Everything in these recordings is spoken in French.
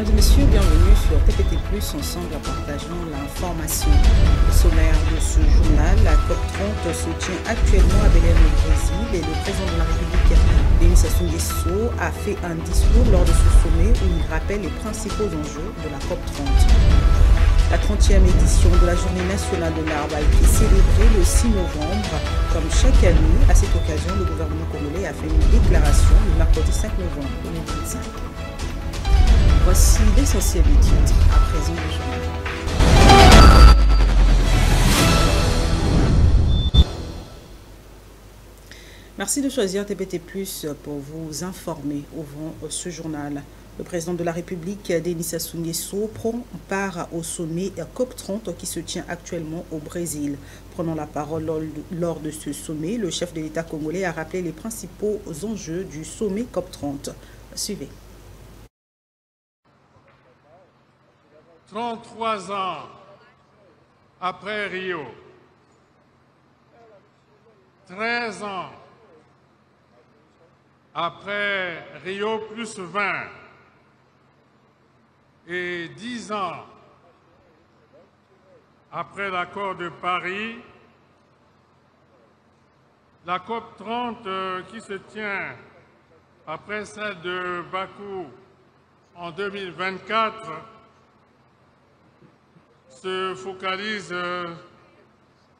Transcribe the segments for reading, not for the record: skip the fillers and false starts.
Mesdames et messieurs, bienvenue sur TPT+, ensemble partageant l'information. Au sommaire de ce journal, la COP30 se tient actuellement à Belém au Brésil et le président de la République, Denis Sassou Nguesso, a fait un discours lors de ce sommet où il rappelle les principaux enjeux de la COP30. La 30e édition de la Journée nationale de l'arbre a été célébrée le 6 novembre. Comme chaque année, à cette occasion, le gouvernement congolais a fait une déclaration le mercredi 5 novembre 2025. Voici l'essentiel des titres à présent du journal. Merci de choisir TPT+, pour vous informer ouvrant ce journal. Le président de la République, Denis Sassou Nguesso, prend part au sommet COP30 qui se tient actuellement au Brésil. Prenant la parole lors de ce sommet, le chef de l'État congolais a rappelé les principaux enjeux du sommet COP30. Suivez. 33 ans après Rio, 13 ans après Rio plus 20 et 10 ans après l'accord de Paris, la COP30 qui se tient après celle de Bakou en 2024 se focalise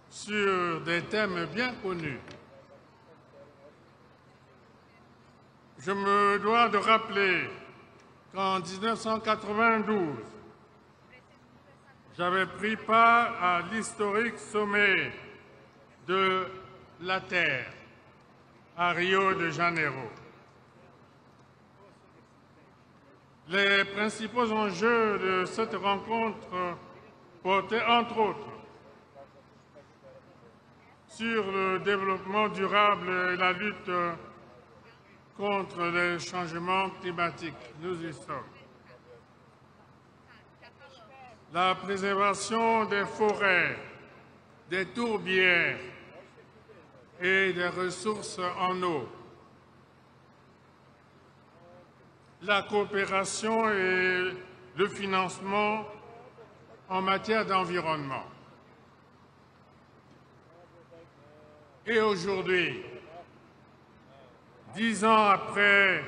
sur des thèmes bien connus. Je me dois de rappeler qu'en 1992, j'avais pris part à l'historique sommet de la Terre à Rio de Janeiro. Les principaux enjeux de cette rencontre portaient entre autres sur le développement durable et la lutte contre les changements climatiques. Nous y sommes. La préservation des forêts, des tourbières et des ressources en eau. La coopération et le financement en matière d'environnement. Et aujourd'hui, 10 ans après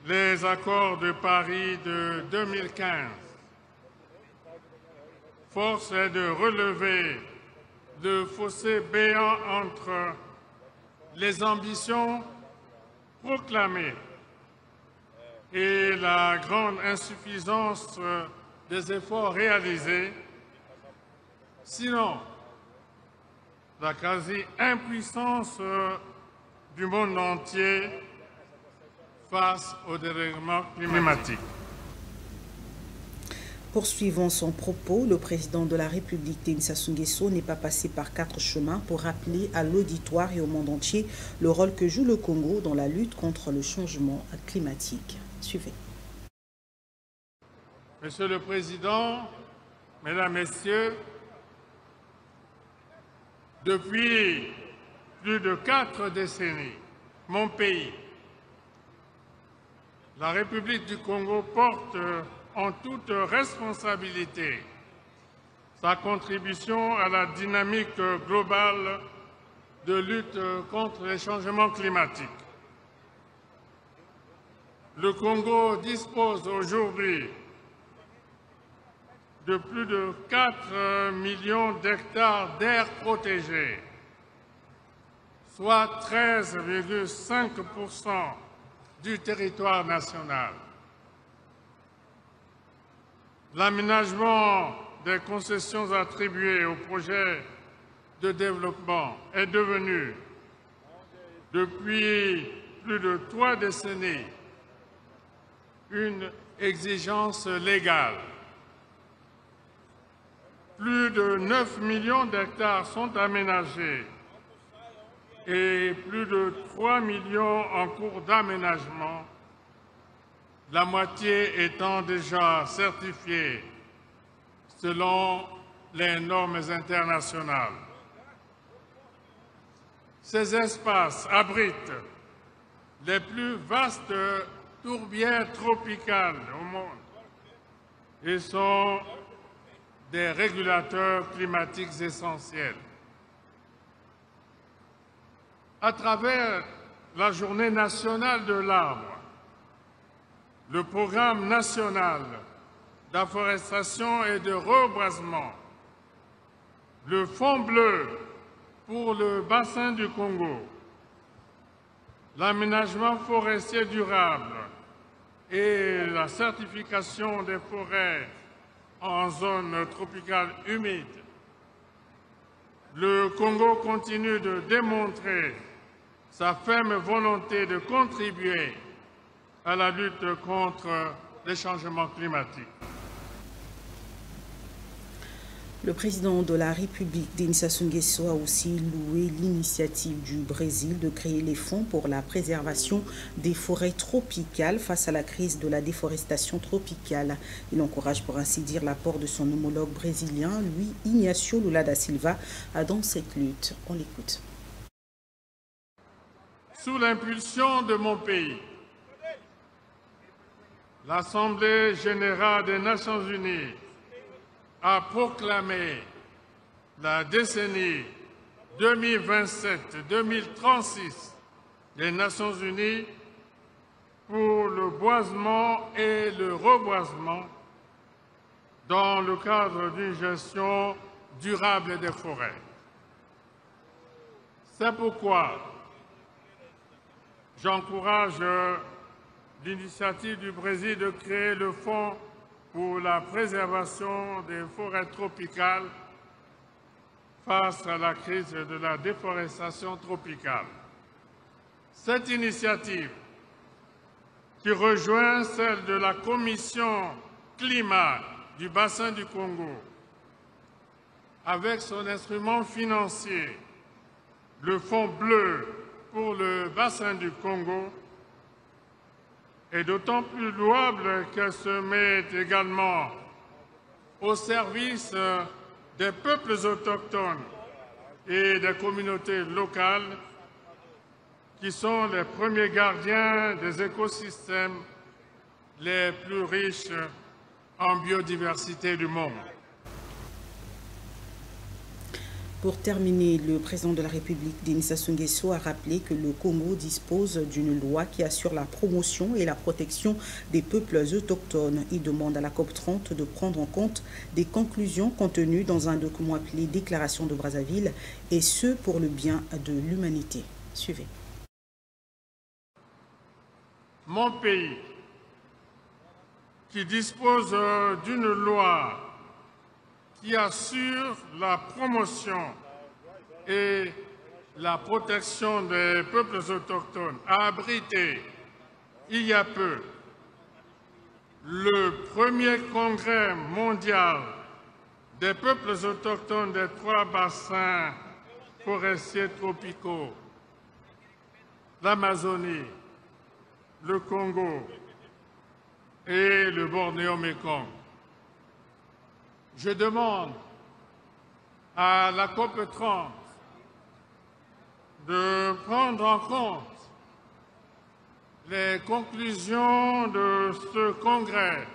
les accords de Paris de 2015, force est de relever le fossé béant entre les ambitions proclamées et la grande insuffisance des efforts réalisés, sinon la quasi-impuissance du monde entier face au dérèglement climatique. Poursuivant son propos, le président de la République, Denis Sassou Nguesso, n'est pas passé par 4 chemins pour rappeler à l'auditoire et au monde entier le rôle que joue le Congo dans la lutte contre le changement climatique. Suivez. Monsieur le Président, Mesdames, Messieurs, depuis plus de 4 décennies, mon pays, la République du Congo, porte en toute responsabilité sa contribution à la dynamique globale de lutte contre les changements climatiques. Le Congo dispose aujourd'hui de plus de 4 millions d'hectares d'aires protégées, soit 13,5% du territoire national. L'aménagement des concessions attribuées aux projets de développement est devenu, depuis plus de 3 décennies, une exigence légale. Plus de 9 millions d'hectares sont aménagés et plus de 3 millions en cours d'aménagement, la moitié étant déjà certifiée selon les normes internationales. Ces espaces abritent les plus vastes tourbières tropicales au monde, et sont des régulateurs climatiques essentiels. À travers la Journée nationale de l'arbre, le programme national d'afforestation et de reboisement, le Fonds bleu pour le bassin du Congo, l'aménagement forestier durable et la certification des forêts en zone tropicale humide, le Congo continue de démontrer sa ferme volonté de contribuer à la lutte contre les changements climatiques. Le président de la République, Denis Sassou Nguesso, a aussi loué l'initiative du Brésil de créer les fonds pour la préservation des forêts tropicales face à la crise de la déforestation tropicale. Il encourage, pour ainsi dire, l'apport de son homologue brésilien, lui, Ignacio Lula da Silva, dans cette lutte. On l'écoute. Sous l'impulsion de mon pays, l'Assemblée générale des Nations unies a proclamé la décennie 2027-2036 des Nations unies pour le boisement et le reboisement dans le cadre d'une gestion durable des forêts. C'est pourquoi j'encourage l'initiative du Brésil de créer le Fonds pour la préservation des forêts tropicales face à la crise de la déforestation tropicale. Cette initiative, qui rejoint celle de la Commission climat du bassin du Congo, avec son instrument financier, le Fonds bleu pour le bassin du Congo, est d'autant plus louable qu'elle se met également au service des peuples autochtones et des communautés locales qui sont les premiers gardiens des écosystèmes les plus riches en biodiversité du monde. Pour terminer, le président de la République, Denis Sassou Nguesso, a rappelé que le Congo dispose d'une loi qui assure la promotion et la protection des peuples autochtones. Il demande à la COP30 de prendre en compte des conclusions contenues dans un document appelé Déclaration de Brazzaville, et ce pour le bien de l'humanité. Suivez. Mon pays, qui dispose d'une loi qui assure la promotion et la protection des peuples autochtones, a abrité il y a peu le premier congrès mondial des peuples autochtones des 3 bassins forestiers tropicaux, l'Amazonie, le Congo et le Bornéo-Mékong. Je demande à la COP30 de prendre en compte les conclusions de ce congrès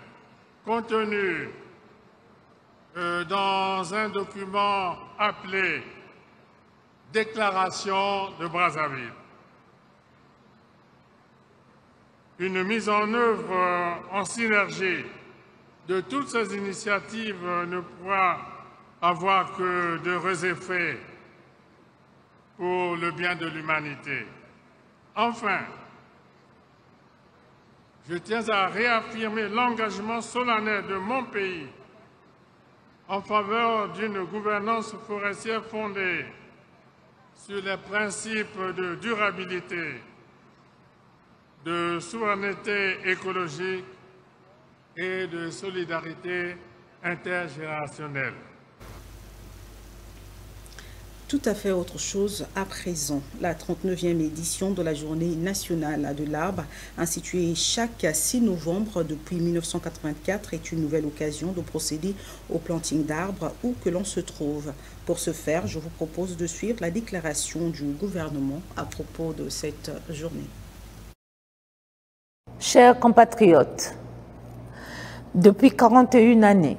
contenues dans un document appelé Déclaration de Brazzaville. Une mise en œuvre en synergie de toutes ces initiatives ne pourra avoir que d'heureux effets pour le bien de l'humanité. Enfin, je tiens à réaffirmer l'engagement solennel de mon pays en faveur d'une gouvernance forestière fondée sur les principes de durabilité, de souveraineté écologique et de solidarité intergénérationnelle. Tout à fait autre chose à présent. La 39e édition de la Journée nationale de l'arbre, instituée chaque 6 novembre depuis 1984, est une nouvelle occasion de procéder au planting d'arbres où que l'on se trouve. Pour ce faire, je vous propose de suivre la déclaration du gouvernement à propos de cette journée. Chers compatriotes, Depuis 41 années,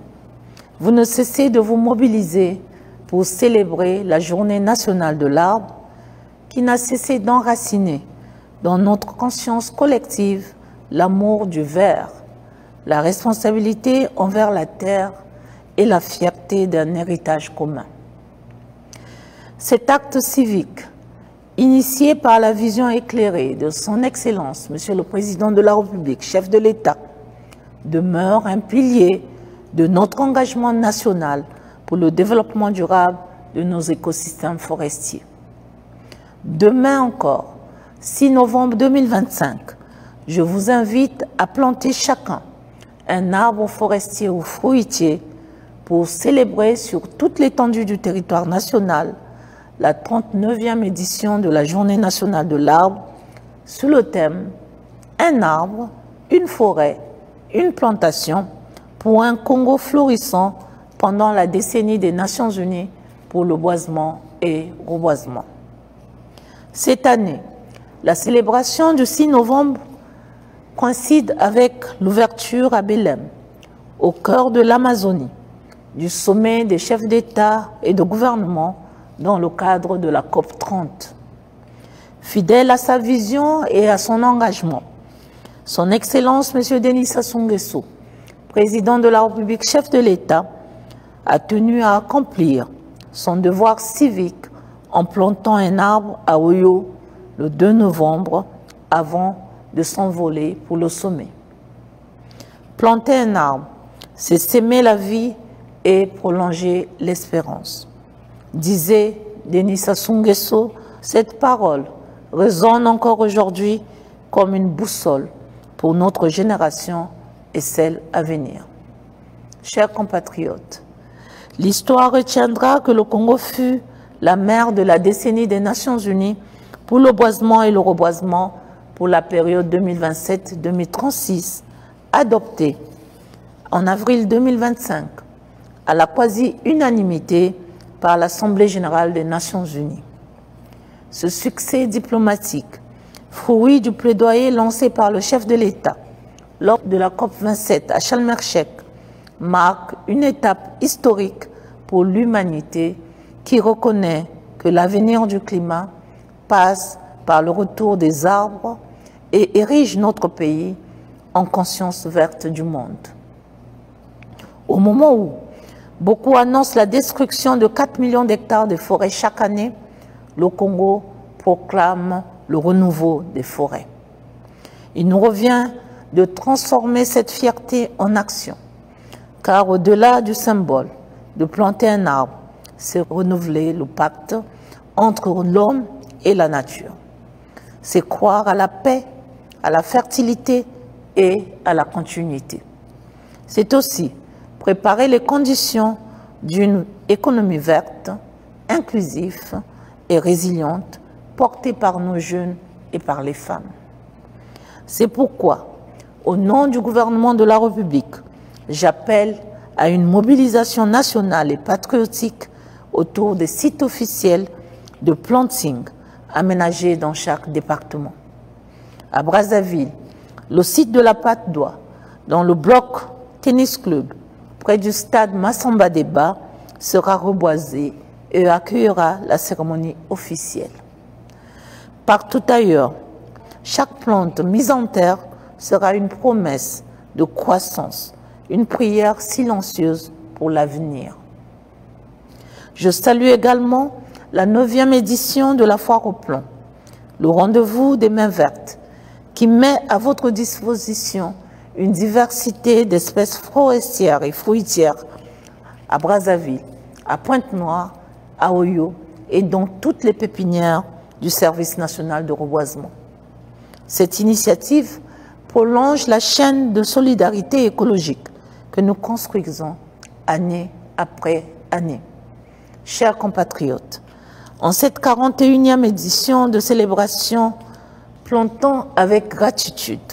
vous ne cessez de vous mobiliser pour célébrer la Journée nationale de l'arbre qui n'a cessé d'enraciner dans notre conscience collective l'amour du vert, la responsabilité envers la terre et la fierté d'un héritage commun. Cet acte civique, initié par la vision éclairée de son Excellence, Monsieur le Président de la République, chef de l'État, demeure un pilier de notre engagement national pour le développement durable de nos écosystèmes forestiers. Demain encore, 6 novembre 2025, je vous invite à planter chacun un arbre forestier ou fruitier pour célébrer sur toute l'étendue du territoire national la 39e édition de la Journée nationale de l'arbre sous le thème « Un arbre, une forêt, une plantation pour un Congo florissant pendant la décennie des Nations Unies pour le boisement et reboisement ». Cette année, la célébration du 6 novembre coïncide avec l'ouverture à Belém, au cœur de l'Amazonie, du sommet des chefs d'État et de gouvernement dans le cadre de la COP 30. Fidèle à sa vision et à son engagement, Son Excellence M. Denis Sassou Nguesso, président de la République, chef de l'État, a tenu à accomplir son devoir civique en plantant un arbre à Oyo le 2 novembre avant de s'envoler pour le sommet. Planter un arbre, c'est s'aimer la vie et prolonger l'espérance. Disait Denis Sassou Nguesso, cette parole résonne encore aujourd'hui comme une boussole pour notre génération et celle à venir. Chers compatriotes, l'histoire retiendra que le Congo fut la mère de la décennie des Nations Unies pour le boisement et le reboisement pour la période 2027-2036, adoptée en avril 2025 à la quasi-unanimité par l'Assemblée générale des Nations unies. Ce succès diplomatique, fruit du plaidoyer lancé par le chef de l'État lors de la COP27 à Sharm el-Sheikh, marque une étape historique pour l'humanité qui reconnaît que l'avenir du climat passe par le retour des arbres et érige notre pays en conscience verte du monde. Au moment où beaucoup annoncent la destruction de 4 millions d'hectares de forêts chaque année, le Congo proclame le renouveau des forêts. Il nous revient de transformer cette fierté en action, car au-delà du symbole de planter un arbre, c'est renouveler le pacte entre l'homme et la nature. C'est croire à la paix, à la fertilité et à la continuité. C'est aussi préparer les conditions d'une économie verte, inclusive et résiliente, portée par nos jeunes et par les femmes. C'est pourquoi, au nom du gouvernement de la République, j'appelle à une mobilisation nationale et patriotique autour des sites officiels de planting aménagés dans chaque département. À Brazzaville, le site de la Patte d'Oie, dans le bloc Tennis Club, près du stade Massamba Débat, sera reboisé et accueillera la cérémonie officielle. Partout ailleurs, chaque plante mise en terre sera une promesse de croissance, une prière silencieuse pour l'avenir. Je salue également la 9e édition de la Foire au Plomb, le rendez-vous des mains vertes, qui met à votre disposition une diversité d'espèces forestières et fruitières à Brazzaville, à Pointe-Noire, à Oyo et dans toutes les pépinières du Service national de reboisement. Cette initiative prolonge la chaîne de solidarité écologique que nous construisons année après année. Chers compatriotes, en cette 41e édition de célébration, plantons avec gratitude,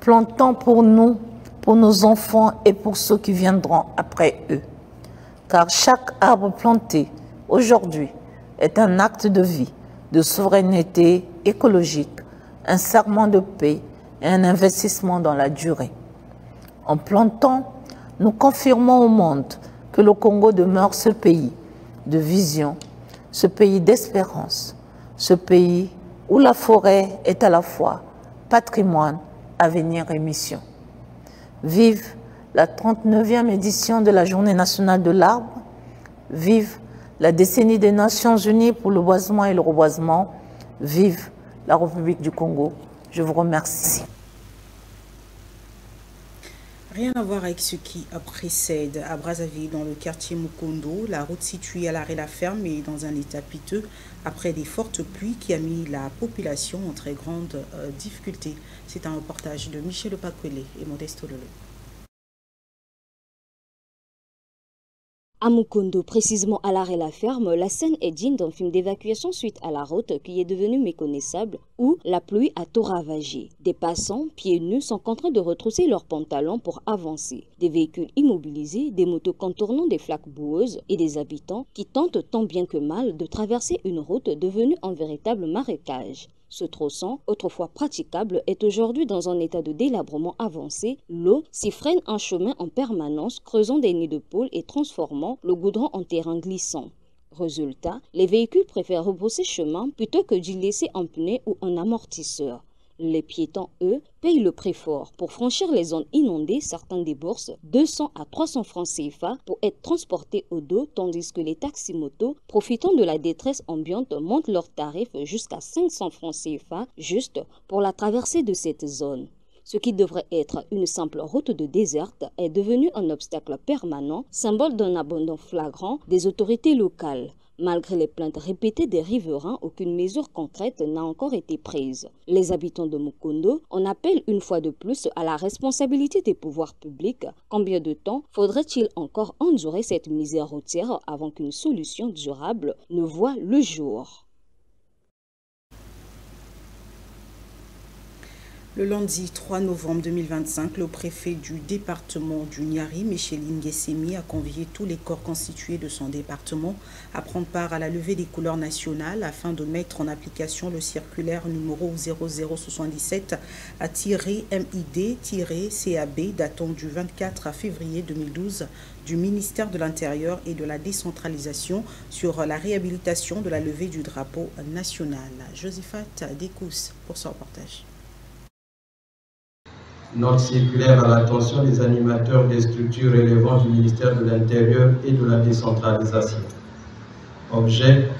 plantons pour nous, pour nos enfants et pour ceux qui viendront après eux. Car chaque arbre planté aujourd'hui est un acte de vie, de souveraineté écologique, un serment de paix et un investissement dans la durée. En plantant, nous confirmons au monde que le Congo demeure ce pays de vision, ce pays d'espérance, ce pays où la forêt est à la fois patrimoine, avenir et mission. Vive la 39e édition de la Journée nationale de l'arbre. Vive la décennie des Nations Unies pour le boisement et le reboisement. Vive la République du Congo. Je vous remercie. Rien à voir avec ce qui précède. À Brazzaville, dans le quartier Mukondo, la route située à l'arrêt-la-ferme est dans un état piteux après des fortes pluies qui a mis la population en très grande difficulté. C'est un reportage de Michel Opakwele et Modeste Lolo. À Mukondo, précisément à l'arrêt-la-ferme, la scène est digne d'un film d'évacuation suite à la route qui est devenue méconnaissable où la pluie a tout ravagé. Des passants, pieds nus, sont contraints de retrousser leurs pantalons pour avancer. Des véhicules immobilisés, des motos contournant des flaques boueuses et des habitants qui tentent tant bien que mal de traverser une route devenue un véritable marécage. Ce tronçon, autrefois praticable, est aujourd'hui dans un état de délabrement avancé. L'eau s'y freine un chemin en permanence, creusant des nids de poules et transformant le goudron en terrain glissant. Résultat, les véhicules préfèrent rebrousser chemin plutôt que d'y laisser un pneu ou un amortisseur. Les piétons, eux, payent le prix fort. Pour franchir les zones inondées, certains déboursent 200 à 300 francs CFA pour être transportés au dos, tandis que les taximotos, profitant de la détresse ambiante, montent leurs tarifs jusqu'à 500 francs CFA juste pour la traversée de cette zone. Ce qui devrait être une simple route de déserte est devenu un obstacle permanent, symbole d'un abandon flagrant des autorités locales. Malgré les plaintes répétées des riverains, aucune mesure concrète n'a encore été prise. Les habitants de Mukondo en appellent une fois de plus à la responsabilité des pouvoirs publics. Combien de temps faudrait-il encore endurer cette misère routière avant qu'une solution durable ne voie le jour ? Le lundi 3 novembre 2025, le préfet du département du Niari, Micheline Ngessemi, a convié tous les corps constitués de son département à prendre part à la levée des couleurs nationales afin de mettre en application le circulaire numéro 0077-MID-CAB datant du 24 février 2012 du ministère de l'Intérieur et de la décentralisation sur la réhabilitation de la levée du drapeau national. Josephat Dekous pour ce reportage. Note circulaire à l'attention des animateurs des structures relevant du ministère de l'Intérieur et de la décentralisation. Objet,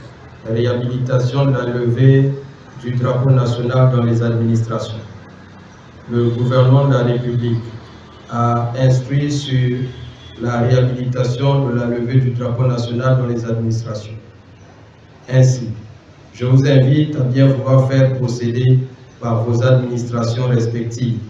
réhabilitation de la levée du drapeau national dans les administrations. Le gouvernement de la République a instruit sur la réhabilitation de la levée du drapeau national dans les administrations. Ainsi, je vous invite à bien vouloir faire procéder par vos administrations respectives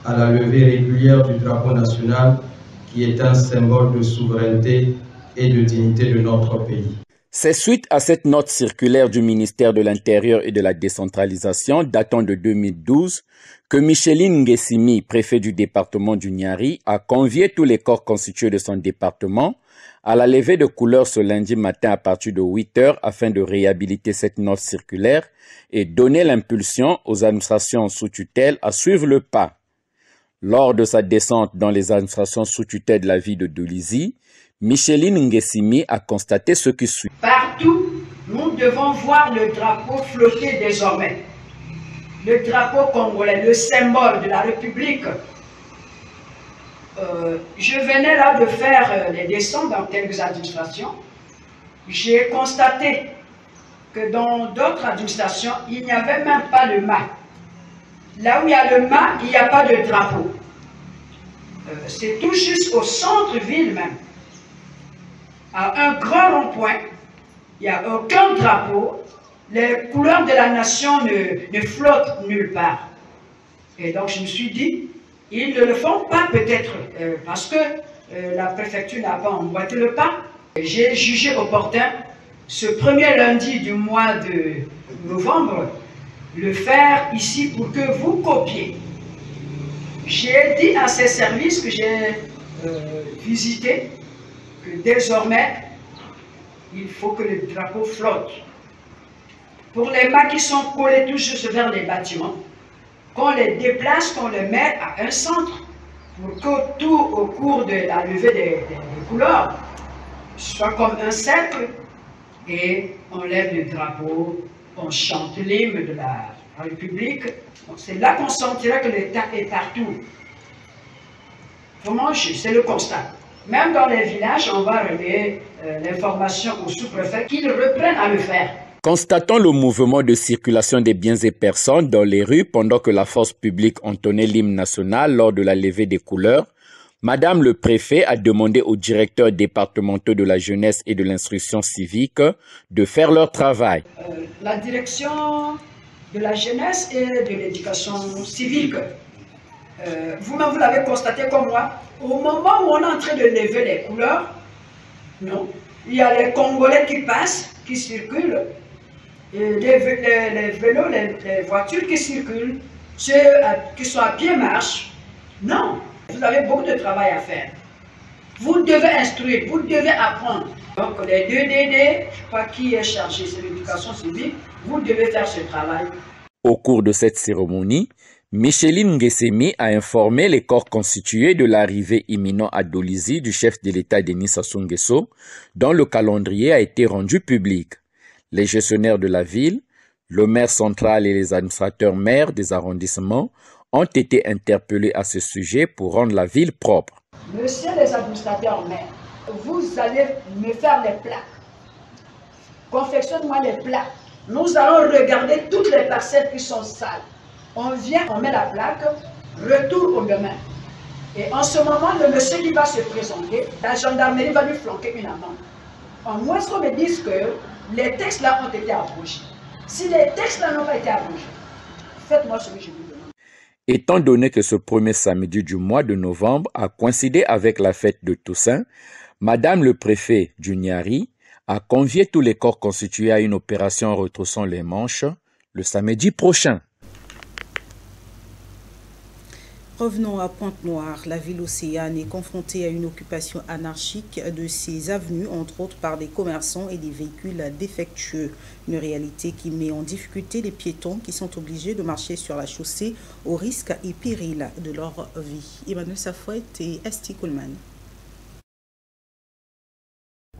à la levée régulière du drapeau national qui est un symbole de souveraineté et de dignité de notre pays. C'est suite à cette note circulaire du ministère de l'Intérieur et de la décentralisation datant de 2012 que Micheline Ngessemi, préfet du département du Niari, a convié tous les corps constitués de son département à la levée de couleurs ce lundi matin à partir de 8 h afin de réhabiliter cette note circulaire et donner l'impulsion aux administrations sous tutelle à suivre le pas. Lors de sa descente dans les administrations sous tutelle de la ville de Dolisie, Micheline Ngessemi a constaté ce qui suit. Partout, nous devons voir le drapeau flotter désormais. Le drapeau congolais, le symbole de la République. Je venais là de faire les descentes dans quelques administrations. J'ai constaté que dans d'autres administrations, il n'y avait même pas de mât. Là où il y a le mât, il n'y a pas de drapeau. C'est tout juste au centre-ville même. À un grand rond-point, il n'y a aucun drapeau. Les couleurs de la nation ne flottent nulle part. Et donc je me suis dit, ils ne le font pas peut-être parce que la préfecture n'a pas emboîté le pas. J'ai jugé opportun, ce premier lundi du mois de novembre, le faire ici pour que vous copiez. J'ai dit à ces services que j'ai visités que désormais, il faut que le drapeau flotte. Pour les mâts qui sont collés tout juste vers les bâtiments, qu'on les déplace, qu'on les met à un centre pour que tout au cours de la levée des couleurs soit comme un cercle et on lève le drapeau, on chante l'hymne de la République. C'est là qu'on sentira que l'État est partout. Vraiment, c'est le constat. Même dans les villages, on va relayer l'information au sous-préfet qu'ils reprennent à le faire. Constatant le mouvement de circulation des biens et personnes dans les rues pendant que la force publique entonnait l'hymne national lors de la levée des couleurs, Madame le préfet a demandé aux directeurs départementaux de la jeunesse et de l'instruction civique de faire leur travail. La direction de la jeunesse et de l'éducation civique, vous-même vous l'avez constaté comme moi, au moment où on est en train de lever les couleurs, non, il y a les Congolais qui passent, qui circulent, et les vélos, les voitures qui circulent, ceux qui sont à pied marchent. Non, vous avez beaucoup de travail à faire. Vous devez instruire, vous devez apprendre. Donc les 2 DD, je ne sais pas qui est chargé, c'est l'éducation civique, vous devez faire ce travail. Au cours de cette cérémonie, Micheline Ngessemi a informé les corps constitués de l'arrivée imminente à Dolisie du chef de l'État Denis Sassou Nguesso, dont le calendrier a été rendu public. Les gestionnaires de la ville, le maire central et les administrateurs maires des arrondissements ont été interpellés à ce sujet pour rendre la ville propre. Monsieur les administrateurs maires, vous allez me faire les plaques. Confectionne-moi les plaques. Nous allons regarder toutes les parcelles qui sont sales. On vient, on met la plaque, retour au lendemain. Et en ce moment, le monsieur qui va se présenter, la gendarmerie va lui flanquer une amende. En moins qu'on me dise que les textes là ont été abrogés. Si les textes là n'ont pas été abrogés, faites-moi ce que je vous demande. Étant donné que ce premier samedi du mois de novembre a coïncidé avec la fête de Toussaint, Madame le préfet du Niari a convié tous les corps constitués à une opération retroussant les manches le samedi prochain. Revenons à Pointe-Noire. La ville océane est confrontée à une occupation anarchique de ses avenues, entre autres par des commerçants et des véhicules défectueux. Une réalité qui met en difficulté les piétons qui sont obligés de marcher sur la chaussée au risque et péril de leur vie. Emmanuel Safouette et Esti Coleman.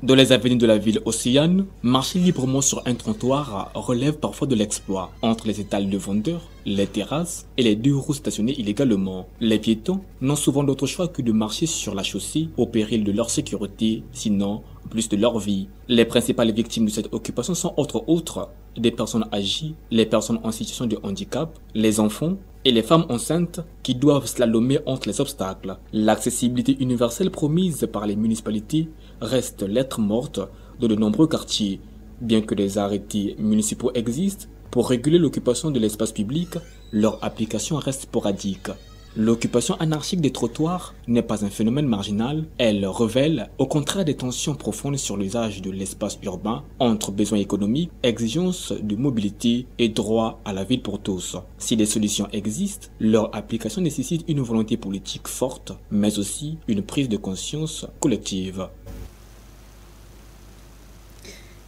Dans les avenues de la ville océane, marcher librement sur un trottoir relève parfois de l'exploit. Entre les étals de vendeurs, les terrasses et les 2 roues stationnées illégalement, les piétons n'ont souvent d'autre choix que de marcher sur la chaussée au péril de leur sécurité, sinon plus de leur vie. Les principales victimes de cette occupation sont entre autres des personnes âgées, les personnes en situation de handicap, les enfants et les femmes enceintes qui doivent slalomer entre les obstacles. L'accessibilité universelle promise par les municipalités reste lettre morte dans de nombreux quartiers. Bien que des arrêtés municipaux existent pour réguler l'occupation de l'espace public, leur application reste sporadique. L'occupation anarchique des trottoirs n'est pas un phénomène marginal, elle révèle au contraire des tensions profondes sur l'usage de l'espace urbain entre besoins économiques, exigences de mobilité et droit à la ville pour tous. Si des solutions existent, leur application nécessite une volonté politique forte, mais aussi une prise de conscience collective.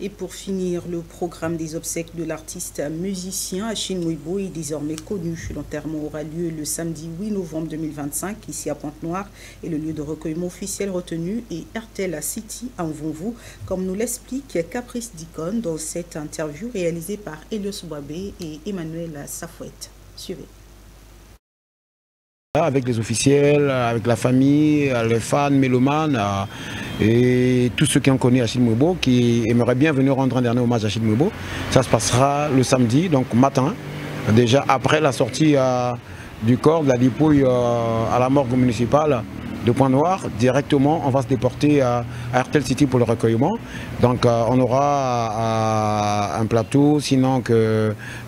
Et pour finir, le programme des obsèques de l'artiste musicien Achille Mouibo est désormais connu. L'enterrement aura lieu le samedi 8 novembre 2025 ici à Pointe-Noire et le lieu de recueillement officiel retenu est RTL City à Mvonvou, comme nous l'explique Caprice Dicon dans cette interview réalisée par Elios Boabé et Emmanuel Safouette. Suivez. Avec les officiels, avec la famille, les fans, mélomanes et tous ceux qui ont connu Achille Mouibo, qui aimeraient bien venir rendre un dernier hommage à Achille Mouibo. Ça se passera le samedi, donc matin, déjà après la sortie du corps de la dépouille à la morgue municipale de Pointe-Noire. Directement, on va se déporter à RTL City pour le recueillement. Donc on aura un plateau, sinon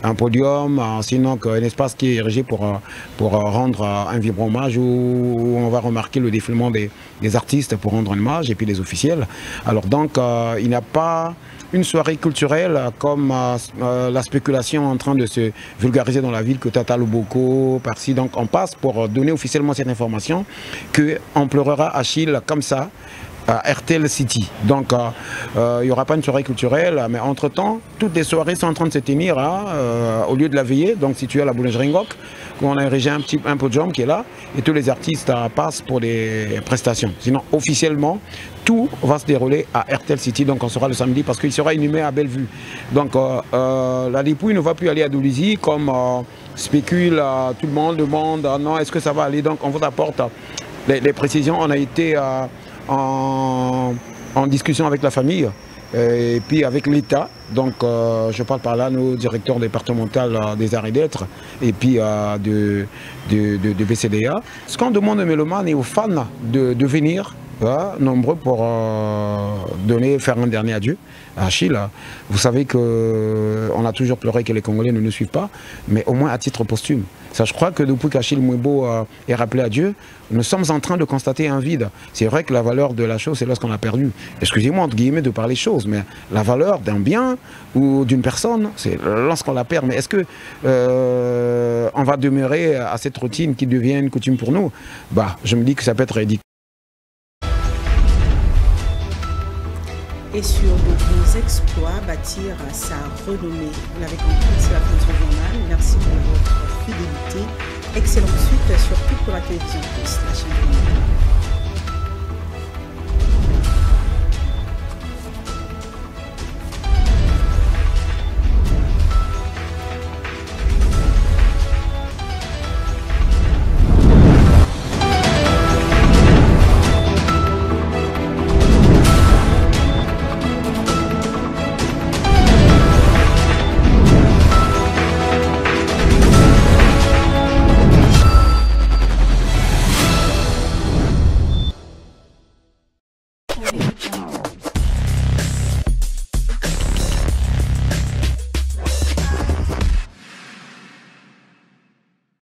un podium, sinon un espace qui est érigé pour rendre un vibrant hommage où on va remarquer le défilement des artistes pour rendre un hommage et puis les officiels. Alors donc il n'y a pas une soirée culturelle comme la spéculation en train de se vulgariser dans la ville, que Tata Loboko, par-ci. Donc on passe pour donner officiellement cette information qu'on pleurera Achille comme ça, à RTL City. Donc il n'y aura pas une soirée culturelle, mais entre-temps, toutes les soirées sont en train de se tenir au lieu de la veillée, donc située à la boulangerie Ngok, où on a érigé un podium qui est là, et tous les artistes passent pour des prestations. Sinon, officiellement, tout va se dérouler à RTL City, donc on sera le samedi, parce qu'il sera inhumé à Bellevue. Donc la dépouille ne va plus aller à Doulizy, comme spécule, tout le monde demande, non, est-ce que ça va aller? Donc on vous apporte les précisions. On a été en discussion avec la famille et puis avec l'État. Donc je parle par là nos directeurs départementaux des arts et d'être et puis de BCDA. Ce qu'on demande aux mélomanes et aux fans de venir, nombreux pour faire un dernier adieu à Achille. Vous savez qu'on a toujours pleuré que les Congolais ne nous suivent pas, mais au moins à titre posthume. Ça, je crois que depuis qu'Achille Mwebo est rappelé à Dieu, nous sommes en train de constater un vide. C'est vrai que la valeur de la chose, c'est lorsqu'on a perdu. Excusez-moi, entre guillemets, de parler choses, mais la valeur d'un bien ou d'une personne, c'est lorsqu'on la perd. Mais est-ce que on va demeurer à cette routine qui devient une coutume pour nous? Je me dis que ça peut être ridicule. Et sur de bons exploits, bâtir sa renommée. Vous l'avez compris, c'est la fin de ce journal. Merci pour votre fidélité. Excellente suite sur toute la télévision plus la chaîne.